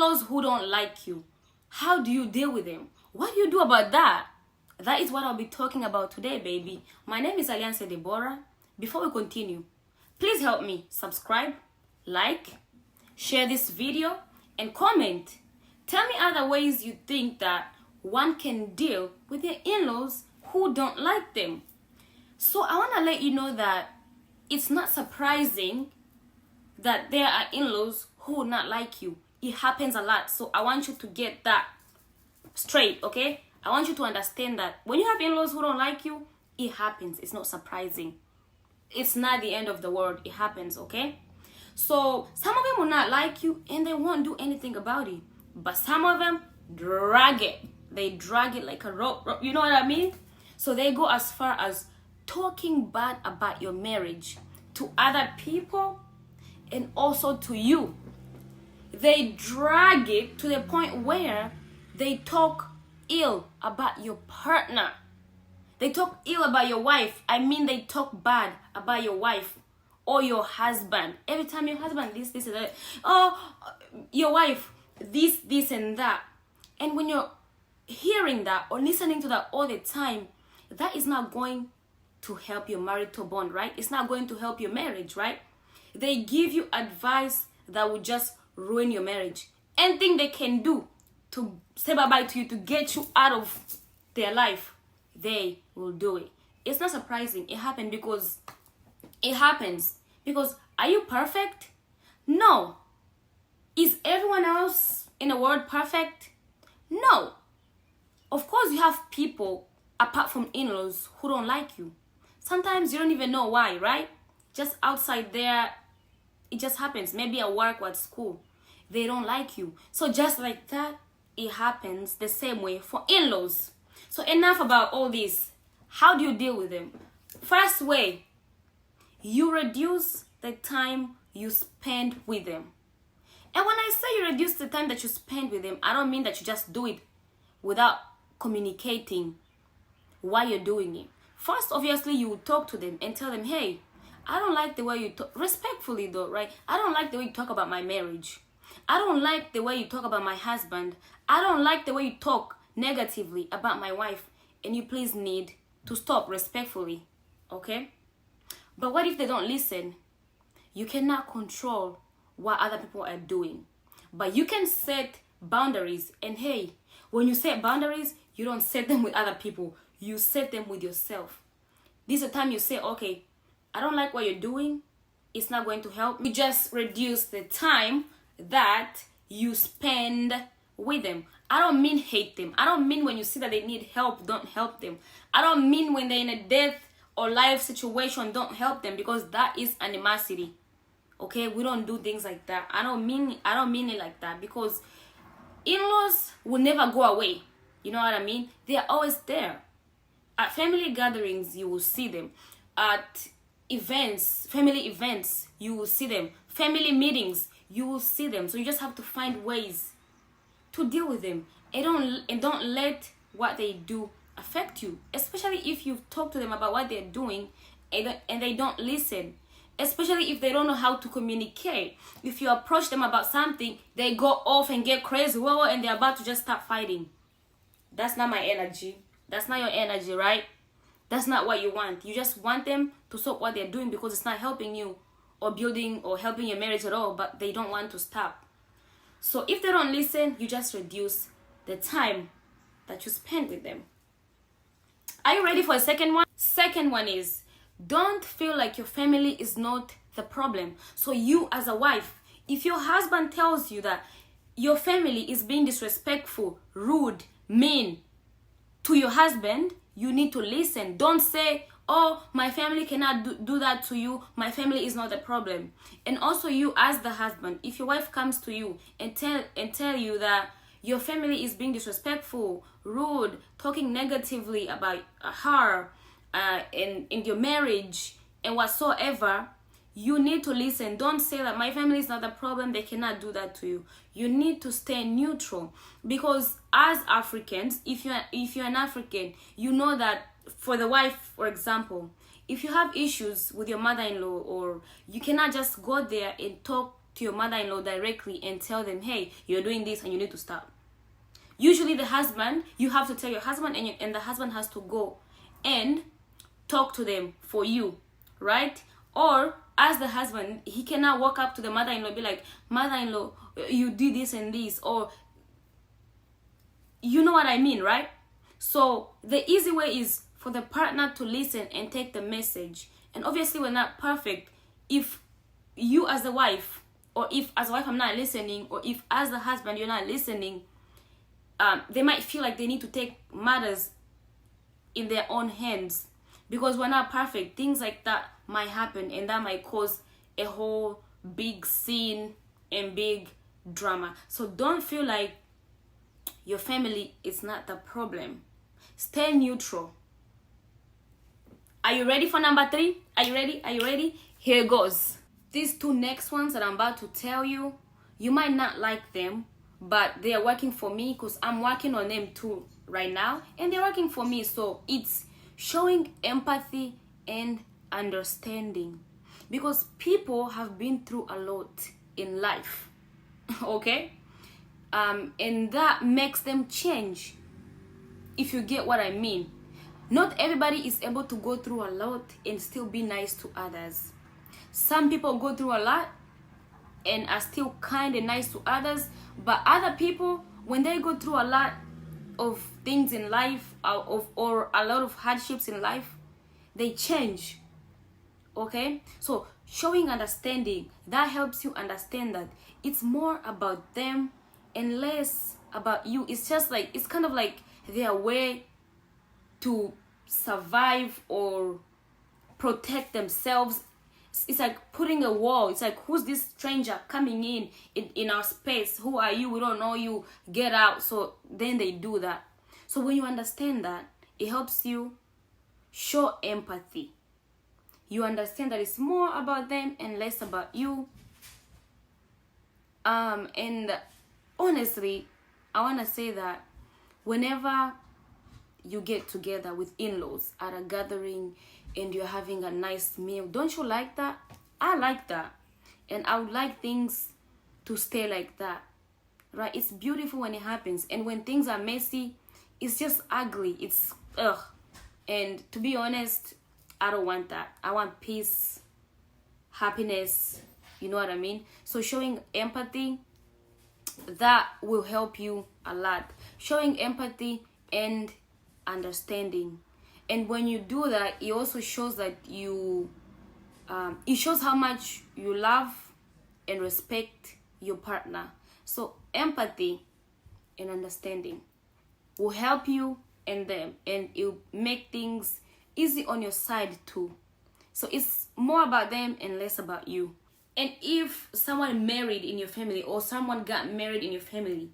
in-laws who don't like you, how do you deal with them? What do you do about that? That is what I'll be talking about today, baby. My name is Alliance Deborah. Before we continue, please help me subscribe, like, share this video, and comment. Tell me other ways you think that one can deal with their in-laws who don't like them. So I want to let you know that it's not surprising that there are in-laws who will not like you. It happens a lot. So I want you to get that straight, okay? I want you to understand that when you have in-laws who don't like you, it happens. It's not surprising. It's not the end of the world. It happens, okay? So some of them will not like you and they won't do anything about it. But some of them drag it. They drag it like a rope. You know what I mean? So they go as far as talking bad about your marriage to other people and also to you. They drag it to the point where they talk ill about your partner. They talk ill about your wife. I mean, they talk bad about your wife or your husband. Every time your husband this and that. Oh, your wife, this and that. And when you're hearing that or listening to that all the time, that is not going to help your marital bond, right? It's not going to help your marriage, right? They give you advice that will just ruin your marriage. Anything they can do to say bye-bye to you, to get you out of their life, they will do it. It's not surprising. It happened because it happens. Because are you perfect? No. Is everyone else in the world perfect? No. Of course you have people apart from in-laws who don't like you. Sometimes you don't even know why, right? Just outside there, it just happens. Maybe at work or at school, they don't like you. So just like that, it happens the same way for in-laws. So enough about all this. How do you deal with them? First way, you reduce the time you spend with them. And when I say you reduce the time that you spend with them, I don't mean that you just do it without communicating why you're doing it. First, obviously, you will talk to them and tell them, hey, I don't like the way you talk, respectfully though, right? I don't like the way you talk about my marriage. I don't like the way you talk about my husband. I don't like the way you talk negatively about my wife. And you please need to stop respectfully, okay? But what if they don't listen? You cannot control what other people are doing. But you can set boundaries. And hey, when you set boundaries, you don't set them with other people. You set them with yourself. This is the time you say, okay, I don't like what you're doing. It's not going to help me. You just reduce the time that you spend with them. I don't mean hate them. I don't mean when you see that they need help, don't help them. I don't mean when they're in a death or life situation, don't help them, because that is animosity. Okay, we don't do things like that. I don't mean it like that, because in-laws will never go away. You know what I mean? They are always there. At family gatherings, you will see them. At events, family events, you will see them. Family meetings, you will see them. So you just have to find ways to deal with them. And don't let what they do affect you. Especially if you talk to them about what they're doing and they don't listen. Especially if they don't know how to communicate. If you approach them about something, they go off and get crazy, and they're about to just start fighting. That's not my energy. That's not your energy, right? That's not what you want. You just want them to stop what they're doing because it's not helping you or building or helping your marriage at all, but they don't want to stop. So if they don't listen, you just reduce the time that you spend with them. Are you ready for a second one? Second one is, don't feel like your family is not the problem. So you as a wife, if your husband tells you that your family is being disrespectful, rude, mean to your husband, you need to listen. Don't say, oh, my family cannot do that to you. My family is not the problem. And also you as the husband, if your wife comes to you and tell you that your family is being disrespectful, rude, talking negatively about her, in your marriage and whatsoever, you need to listen. Don't say that my family is not the problem, they cannot do that to you. You need to stay neutral, because as Africans, if you're an African, you know that for the wife, for example, if you have issues with your mother-in-law, or you cannot just go there and talk to your mother-in-law directly and tell them, hey, you're doing this and you need to stop. Usually the husband, you have to tell your husband, and the husband has to go and talk to them for you, right? Or as the husband, he cannot walk up to the mother-in-law and be like, mother-in-law, you did this and this, or you know what I mean, right? So the easy way is for the partner to listen and take the message. And obviously we're not perfect. If you as the wife, or if as a wife I'm not listening, or if as the husband you're not listening, they might feel like they need to take matters in their own hands, because we're not perfect. Things like that might happen, and that might cause a whole big scene and big drama. So don't feel like your family is not the problem. Stay neutral. Are you ready for number 3? Are you ready? Are you ready? Here goes. These 2 next ones that I'm about to tell you, you might not like them, but they are working for me because I'm working on them too right now, and they're working for me. So it's showing empathy and understanding, because people have been through a lot in life. Okay? And that makes them change, if you get what I mean. Not everybody is able to go through a lot and still be nice to others. Some people go through a lot and are still kind and nice to others, but other people, when they go through a lot of things in life, or a lot of hardships in life, they change. Okay? So showing understanding, that helps you understand that it's more about them and less about you. It's just like, it's kind of like their way to survive or protect themselves. It's like putting a wall. It's like, who's this stranger coming in our space? Who are you? We don't know you. Get out. So then they do that. So when you understand that, it helps you show empathy. You understand that it's more about them and less about you. And honestly, I want to say that whenever you get together with in-laws at a gathering and you're having a nice meal, don't you like that? I like that. And I would like things to stay like that, right? It's beautiful when it happens. And when things are messy, it's just ugly. It's ugh. And to be honest, I don't want that. I want peace, happiness, you know what I mean? So showing empathy, that will help you a lot. Showing empathy and understanding. And when you do that, it also shows that it shows how much you love and respect your partner. So empathy and understanding will help you and them, and it will make things easy on your side too. So it's more about them and less about you. And if someone married in your family, or someone got married in your family,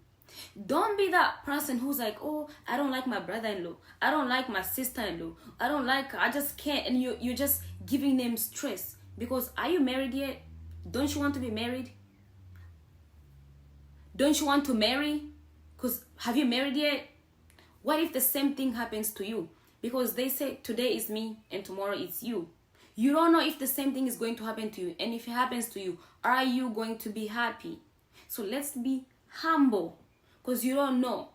don't be that person who's like, oh, I don't like my brother-in-law, I don't like my sister-in-law, I just can't. And you're just giving them stress. Because are you married yet? Don't you want to be married? Don't you want to marry? Because have you married yet? What if the same thing happens to you? Because they say today is me and tomorrow it's you. You don't know if the same thing is going to happen to you. And if it happens to you, are you going to be happy? So let's be humble, because you don't know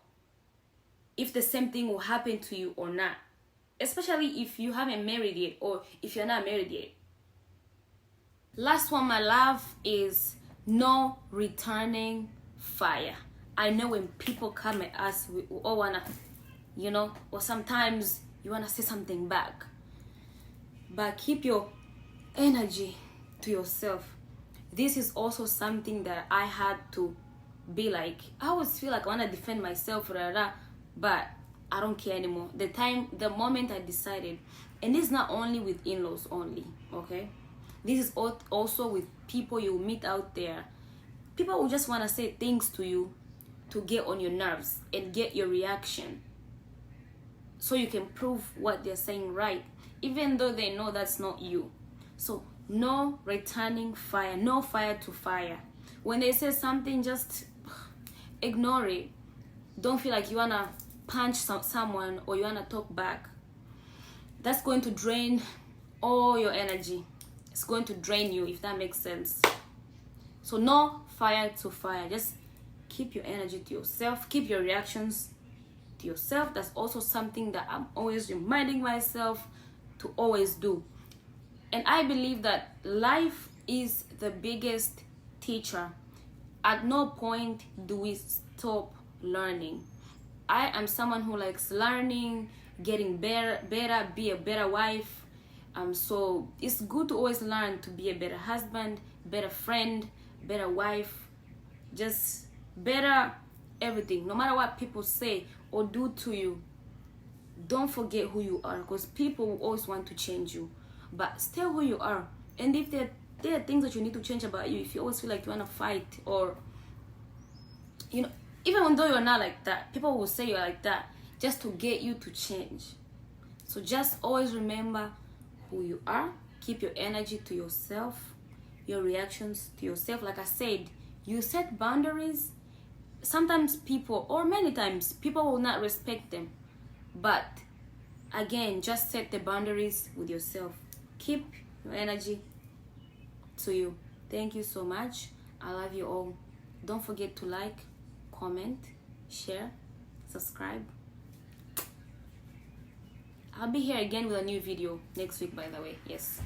if the same thing will happen to you or not. Especially if you haven't married yet, or if you're not married yet. Last one, my love, is no returning fire. I know when people come at us, we all wanna, or sometimes you wanna say something back. But keep your energy to yourself. This is also something that I had to be like. I always feel like I want to defend myself, but I don't care anymore. The moment I decided, and this is not only with in-laws only, okay? This is also with people you meet out there. People will just want to say things to you to get on your nerves and get your reaction, so you can prove what they're saying right, even though they know that's not you. So no returning fire, no fire to fire. When they say something, just ignore it. Don't feel like you wanna punch someone or you wanna talk back. That's going to drain all your energy. It's going to drain you, if that makes sense. So no fire to fire. Just keep your energy to yourself. Keep your reactions to yourself. That's also something that I'm always reminding myself to always do. And I believe that life is the biggest teacher. At no point do we stop learning. I am someone who likes learning, getting better, be a better wife. So it's good to always learn to be a better husband, better friend, better wife, just better everything. No matter what people say or do to you, don't forget who you are, because people will always want to change you. But stay who you are. And if there are things that you need to change about you, if you always feel like you want to fight, or even though you're not like that, people will say you're like that just to get you to change. So just always remember who you are. Keep your energy to yourself, your reactions to yourself. Like I said, you set boundaries. Sometimes people, or many times, people will not respect them. But again, just set the boundaries with yourself. Keep your energy to you. Thank you so much. I love you all. Don't forget to like, comment, share, subscribe. I'll be here again with a new video next week, by the way. Yes.